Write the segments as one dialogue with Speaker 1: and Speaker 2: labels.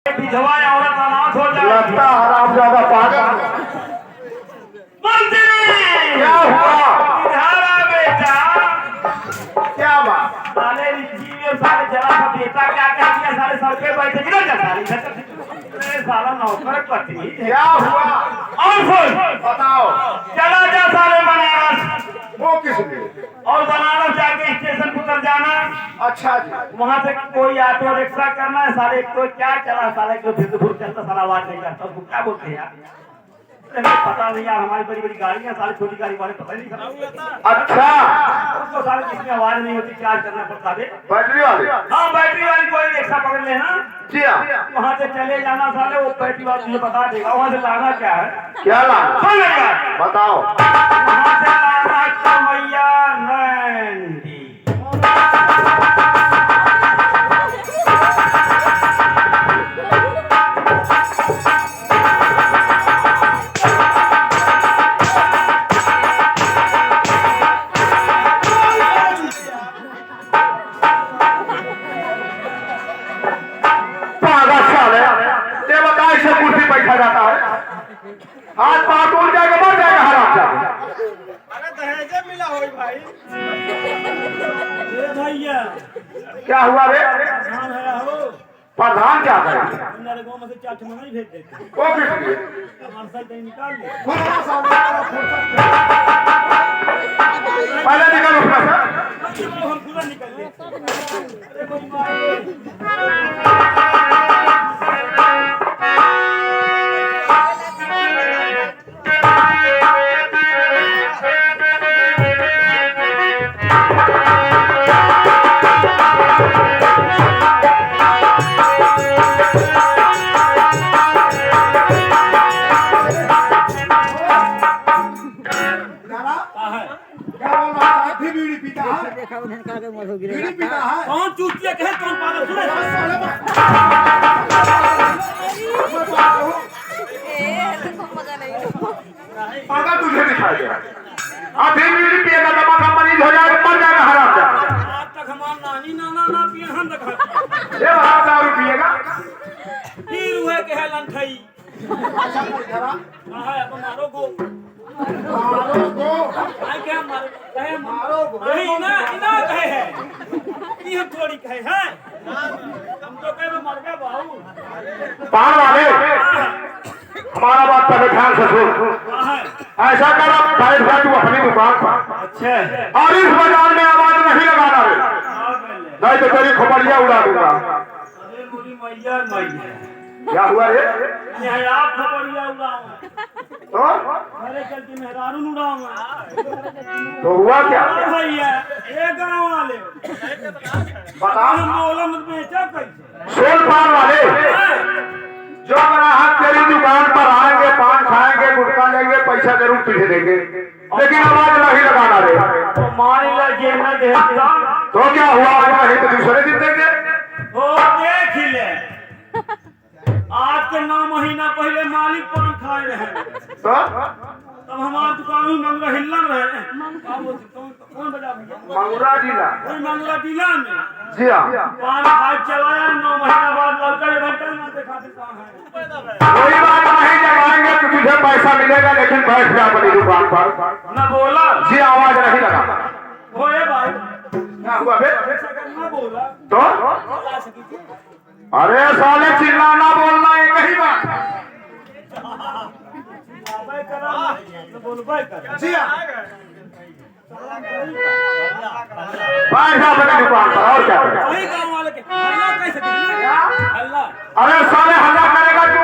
Speaker 1: विधवा औरत अनाथ हो जाए।
Speaker 2: लगता हरामजादा पागल।
Speaker 1: मंत्री
Speaker 2: क्या हुआ?
Speaker 1: इधर आ बेटा।
Speaker 2: क्या बात?
Speaker 1: साले रिक्की में साले जरा सा बेटा क्या कह दिया, साले सर पे बैठे गिर जा साले इधर। साला नौकर पत्नी
Speaker 2: क्या हुआ?
Speaker 1: और सुन
Speaker 2: बताओ।
Speaker 1: चला जा साले बनारस।
Speaker 2: वो किस लिए?
Speaker 1: और बनारस जाके स्टेशन पर उतर जाना।
Speaker 2: अच्छा जी।
Speaker 1: वहां से कोई ऑटो रिक्शा करना है। साले कोई क्या चला, साले को फिर चलता साला आवाज नहीं करता। उसको क्या बोलते हैं यार? पता नहीं यार, हमारी बड़ी बड़ी गाड़ियां, साले छोटी गाड़ी वाले पता नहीं करता।
Speaker 2: अच्छा,
Speaker 1: उसको साले जिसमें आवाज नहीं होती चार्ज करना पड़ता है।
Speaker 2: बैटरी वाले?
Speaker 1: हाँ बैटरी वाली कोई रिक्शा पकड़ लेना।
Speaker 2: जी हाँ।
Speaker 1: वहां से चले जाना साले, वो बैटरी वाला तुझे बता देगा वहां से लाना क्या है।
Speaker 2: क्या लाना?
Speaker 1: सुन ले बात।
Speaker 2: बताओ।
Speaker 1: वहां से लाना कमैया नैंडी।
Speaker 2: बैठा जाता है, हाथ पांव टूट जाएगा, मर जाएगा हरामजादा।
Speaker 3: अरे दहेजे मिला हो भाई। भैया
Speaker 2: क्या हुआ रे?
Speaker 3: प्रधान है हो।
Speaker 2: प्रधान क्या करेंगे?
Speaker 3: मेरे गांव में से 4 ठमंगा ही भेज देते।
Speaker 2: वो किस लिए?
Speaker 3: मार्शल कहीं निकाल ले।
Speaker 2: पहले निकल उसका सर।
Speaker 3: हम पूरा निकल ले। अरे कोई मारे। कौन चूतिया कहे कौन पागल सुने?
Speaker 2: पागल तुझे दिखाई दे। अभी बीड़ी पिएगा दमा का मरीज हो जाएगा, मर जाएगा हरामजादा।
Speaker 3: आज तक हमारा नानी नाना ना पिए हम दिखा।
Speaker 2: ये वहां दारू पिएगा।
Speaker 3: फिर हुए के है लंठई। कहाँ है अब मारो गो। आई क्या मारो? कहे मारो गो। नहीं ना इना कहे है। ये थोड़ी कहे है। हम तो कहे मर गए बाबू।
Speaker 2: पान वाले, हमारा बात पहले ध्यान से सुन। ऐसा कर, अब बैठ जा तू अपनी दुकान पर।
Speaker 1: अच्छा
Speaker 2: और इस बाजार में आवाज नहीं लगाना रे, नहीं तो तेरी खोपड़िया उड़ा दूंगा।
Speaker 1: अरे मोरी मैया मैया।
Speaker 2: क्या हुआ रे?
Speaker 1: यह आप खबरिया उड़ाऊं
Speaker 2: तो
Speaker 1: अरे चल के मेहरारू उड़ाऊं।
Speaker 2: तो हुआ क्या?
Speaker 1: भैया ये गाँव वाले
Speaker 2: बता।
Speaker 1: बोला मत बेचा कैसे?
Speaker 2: सोन पान वाले, जो ग्राहक तेरी दुकान पर आएंगे, पान खाएंगे, गुटखा लेंगे, पैसा जरूर तुझे देंगे, लेकिन आवाज नहीं लगाना रे।
Speaker 1: तो मान ला जे न देता
Speaker 2: तो क्या हुआ? आज नहीं तो दूसरे दिन देंगे।
Speaker 1: हो देख ले। आज के 9 महीना पहले मालिक पान खाए रहे,
Speaker 2: तो
Speaker 1: तब हमारा दुकान ही मंगला हिल्लन रहे। कौन बजा भैया?
Speaker 2: मंगूरा जिला।
Speaker 1: वही मंगला जिला में
Speaker 2: जी हाँ।
Speaker 1: पान खाए चलाया। 9 महीना बाद लौटा ले घंटा ना देखा कहाँ है।
Speaker 2: कोई बात नहीं, जब आएंगे तो तुझे पैसा मिलेगा, लेकिन बैठ जा अपनी दुकान पर।
Speaker 1: न बोला
Speaker 2: जी आवाज नहीं लगाना।
Speaker 1: होए भाई
Speaker 2: क्या हुआ बे?
Speaker 1: न बोला
Speaker 2: तो
Speaker 1: चला सकी थी।
Speaker 2: अरे साले, चिल्लाना बोलना एक ही बात है।
Speaker 1: बाय करा न बोलबाय करा।
Speaker 2: जी हाँ। बैठ जा अपनी दुकान पर, और क्या करें?
Speaker 1: वही गाँव वाले के हल्ला कैसे करेंगे? हल्ला
Speaker 2: अरे साले, हल्ला करेगा तू।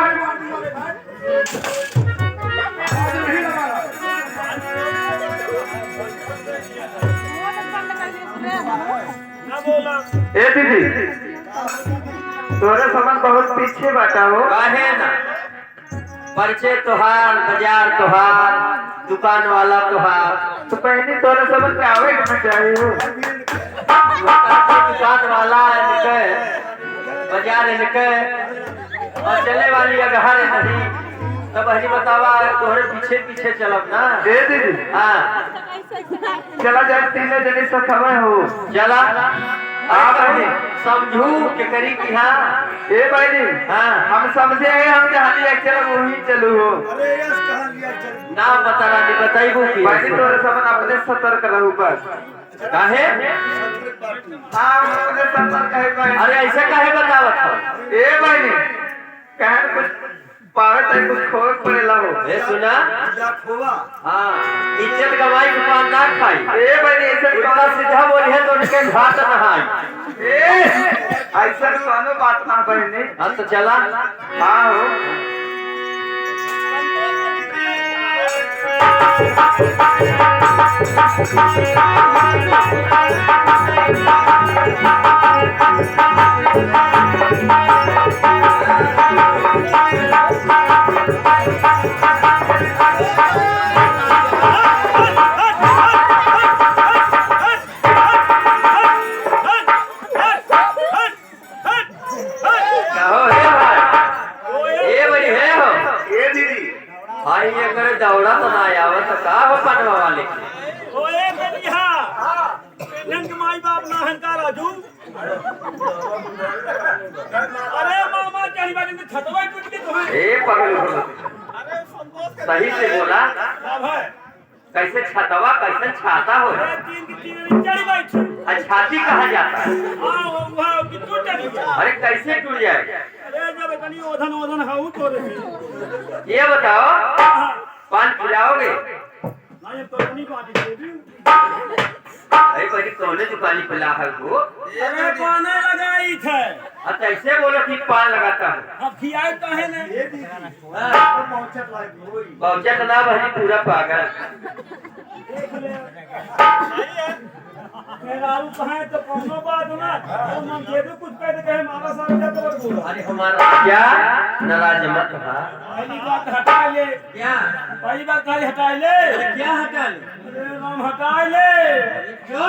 Speaker 1: न बोला।
Speaker 2: ए दीदी, तोरे समझ बहुत पीछे बैठा हो।
Speaker 4: काहे ना? परिचय तोहार, बाजार तोहार, दुकान वाला तोहार।
Speaker 2: तो पहले तोरे समझ के आवे के चाहिए हो।
Speaker 4: दुकान वाला इनके, बाजार इनके, और चले वाली अगहर नहीं। तब हरी बतावा तोहरे पीछे पीछे चलब ना।
Speaker 2: ए दीदी,
Speaker 4: हाँ
Speaker 2: चला जाए तीनों जने सखवे हो।
Speaker 4: चला।
Speaker 2: हाँ बहनी
Speaker 4: समझू के करी की हाँ
Speaker 2: ए बहनी
Speaker 4: हाँ
Speaker 2: हम समझे हैं हम जहाँ लिया चलो वही चलू हो
Speaker 4: ना बता रानी बताइबू की
Speaker 2: बहनी तोरे समन अपने सतर्क रहू बस
Speaker 4: काहे
Speaker 2: हाँ हम अपने सतर्क है बहनी
Speaker 4: अरे ऐसे काहे बतावत हो
Speaker 2: ए बहनी कहन कुछ पावे तक कुछ खोए पड़ेला हो
Speaker 4: ए सुना हाँ इज्जत गवाई के पान ना खाई
Speaker 2: ए बहनी ऐसे
Speaker 4: उल्टा सीधा बोली है तो उनके घाट नहाई
Speaker 2: ए ऐसा कोनो बात ना बहनी
Speaker 4: हाँ तो चला
Speaker 2: हाँ हो
Speaker 4: कहो हे भाई ए बड़ी है हो
Speaker 2: ए दीदी
Speaker 4: भाई ये करे दौड़ा तो ना आवत तो का हो पनवा वाले के
Speaker 3: ओए बेटिया नंग माई बाप ना हंका राजू अरे मामा चाही बाजी ने छतवा टूट के तो है
Speaker 4: ए पगल सही से बोला
Speaker 3: अब है
Speaker 4: कैसे छतवा कैसे छाता हो
Speaker 3: अरे तीन की तीन चढ़ी बैठ
Speaker 4: छाती कहा जाता है
Speaker 3: हां वो कि टूट गई
Speaker 4: अरे कैसे टूट जाए
Speaker 3: अरे जब कनी ओधन ओधन हाउ तो रे
Speaker 4: ये बताओ पान खिलाओगे
Speaker 3: ना ये तो नहीं पाती देवी
Speaker 4: अरे बड़ी कौने दुकानी पे ला है वो
Speaker 3: अरे पाने लगाई थे
Speaker 4: अब कैसे बोलो कि पान लगाता हूँ
Speaker 3: अब खियाई काहे ने
Speaker 4: पहुंचा तो ना भाई पूरा पागल
Speaker 3: मेरारू कहे तो कोनो बात ना तो मन दे दो कुछ कह दे कहे मारा सारे जा तो बोला
Speaker 4: अरे हमारा क्या नाराज मत हा
Speaker 3: पहली बात हटा ले
Speaker 4: क्या
Speaker 3: पहली बात खाली हटा ले
Speaker 4: क्या हटा ले
Speaker 3: अरे नाम हटा ले
Speaker 4: क्यों